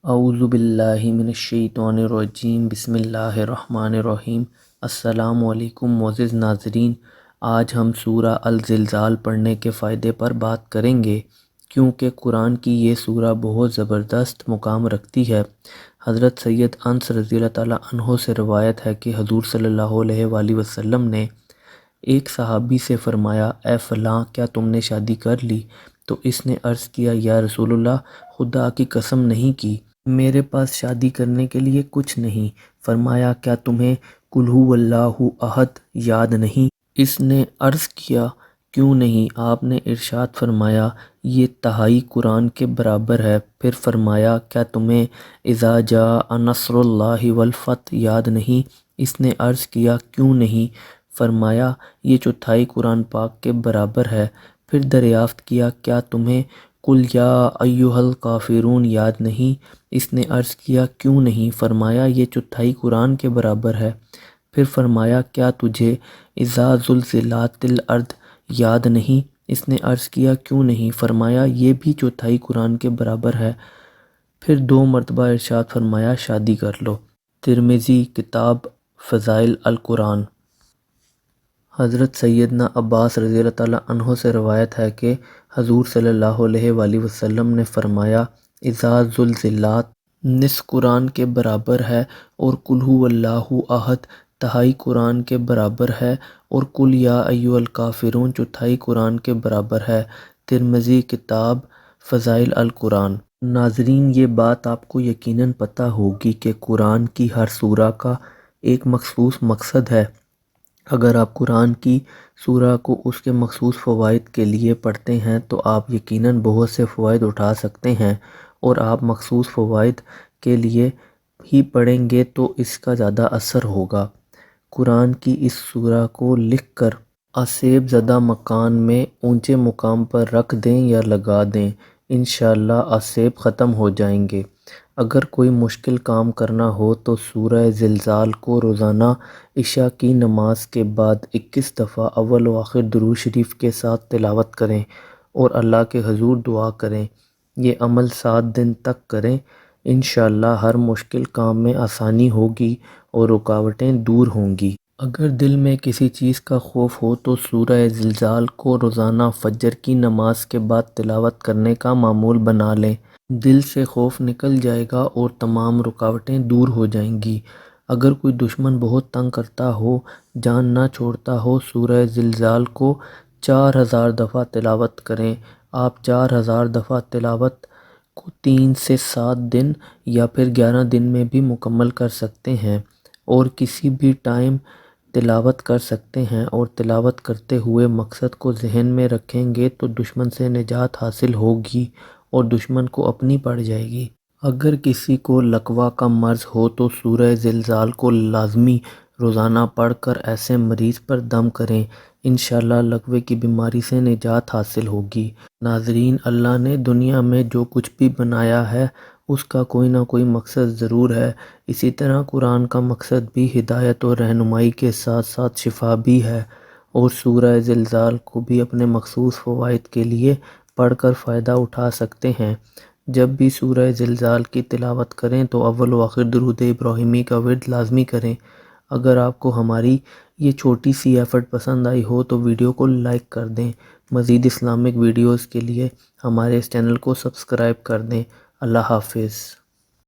اعوذ باللہ من الشیطان الرجیم، بسم اللہ الرحمن الرحیم۔ السلام علیکم معزز ناظرین، آج ہم سورہ الزلزال پڑھنے کے فائدے پر بات کریں گے، کیونکہ قرآن کی یہ سورہ بہت زبردست مقام رکھتی ہے۔ حضرت سید انس رضی اللہ تعالیٰ عنہ سے روایت ہے کہ حضور صلی اللہ علیہ وآلہ وسلم نے ایک صحابی سے فرمایا، اے فلاں، کیا تم نے شادی کر لی؟ تو اس نے عرض کیا، یا رسول اللہ، خدا کی قسم نہیں کی، میرے پاس شادی کرنے کے لیے کچھ نہیں۔ فرمایا، کیا تمہیں قل ھو اللہ احد یاد نہیں؟ اس نے عرض کیا، کیوں نہیں؟ آپ نے ارشاد فرمایا، یہ تہائی قرآن کے برابر ہے۔ پھر فرمایا، کیا تمہیں اذا جاء نصر اللہ والفتح یاد نہیں؟ اس نے عرض کیا، کیوں نہیں؟ فرمایا، یہ چوتھائی قرآن پاک کے برابر ہے۔ پھر دریافت کیا، کیا تمہیں قل یا ایھا الکافرون یاد نہیں؟ اس نے عرض کیا، کیوں نہیں؟ فرمایا، یہ چوتھائی قرآن کے برابر ہے۔ پھر فرمایا، کیا تجھے اذا زلزلت الارض یاد نہیں؟ اس نے عرض کیا، کیوں نہیں؟ فرمایا، یہ بھی چوتھائی قرآن کے برابر ہے۔ پھر 2 مرتبہ ارشاد فرمایا، شادی کر لو۔ ترمذی، کتاب فضائل القرآن۔ حضرت سیدنا عباس رضی اللہ تعالیٰ عنہ سے روایت ہے کہ حضور صلی اللہ علیہ وآلہ وسلم نے فرمایا، اذا زلزلت نصف قرآن کے برابر ہے، اور قل ھو اللہ احد تہائی قرآن کے برابر ہے، اور قل یا ایھا الکافرون چوتھائی قرآن کے برابر ہے۔ ترمذی، کتاب فضائل القرآن۔ ناظرین، یہ بات آپ کو یقیناً پتہ ہوگی کہ قرآن کی ہر سورہ کا ایک مخصوص مقصد ہے۔ اگر آپ قرآن کی سورہ کو اس کے مخصوص فوائد کے لیے پڑھتے ہیں تو آپ یقیناً بہت سے فوائد اٹھا سکتے ہیں، اور آپ مخصوص فوائد کے لیے ہی پڑھیں گے تو اس کا زیادہ اثر ہوگا۔ قرآن کی اس سورہ کو لکھ کر آسیب زدہ مکان میں اونچے مقام پر رکھ دیں یا لگا دیں، انشاءاللہ آسیب ختم ہو جائیں گے۔ اگر کوئی مشکل کام کرنا ہو تو سورہ زلزال کو روزانہ عشاء کی نماز کے بعد 21 دفعہ اول و آخر درود شریف کے ساتھ تلاوت کریں اور اللہ کے حضور دعا کریں۔ یہ عمل 7 دن تک کریں، انشاءاللہ ہر مشکل کام میں آسانی ہوگی اور رکاوٹیں دور ہوں گی۔ اگر دل میں کسی چیز کا خوف ہو تو سورہ زلزال کو روزانہ فجر کی نماز کے بعد تلاوت کرنے کا معمول بنا لیں، دل سے خوف نکل جائے گا اور تمام رکاوٹیں دور ہو جائیں گی۔ اگر کوئی دشمن بہت تنگ کرتا ہو، جان نہ چھوڑتا ہو، سورہ زلزال کو 4000 دفعہ تلاوت کریں۔ آپ 4000 دفعہ تلاوت کو 3 سے 7 دن یا پھر 11 دن میں بھی مکمل کر سکتے ہیں، اور کسی بھی ٹائم تلاوت کر سکتے ہیں، اور تلاوت کرتے ہوئے مقصد کو ذہن میں رکھیں گے تو دشمن سے نجات حاصل ہوگی اور دشمن کو اپنی پڑ جائے گی۔ اگر کسی کو لقوہ کا مرض ہو تو سورہ زلزال کو لازمی روزانہ پڑھ کر ایسے مریض پر دم کریں، انشاءاللہ لقوے کی بیماری سے نجات حاصل ہوگی۔ ناظرین، اللہ نے دنیا میں جو کچھ بھی بنایا ہے اس کا کوئی نہ کوئی مقصد ضرور ہے۔ اسی طرح قرآن کا مقصد بھی ہدایت اور رہنمائی کے ساتھ ساتھ شفا بھی ہے، اور سورہ زلزال کو بھی اپنے مخصوص فوائد کے لیے پڑھ کر فائدہ اٹھا سکتے ہیں۔ جب بھی سورہ زلزال کی تلاوت کریں تو اول و آخر درود ابراہیمی کا ورد لازمی کریں۔ اگر آپ کو ہماری یہ چھوٹی سی ایفرٹ پسند آئی ہو تو ویڈیو کو لائک کر دیں۔ مزید اسلامک ویڈیوز کے لیے ہمارے اس چینل کو سبسکرائب کر دیں۔ اللہ حافظ۔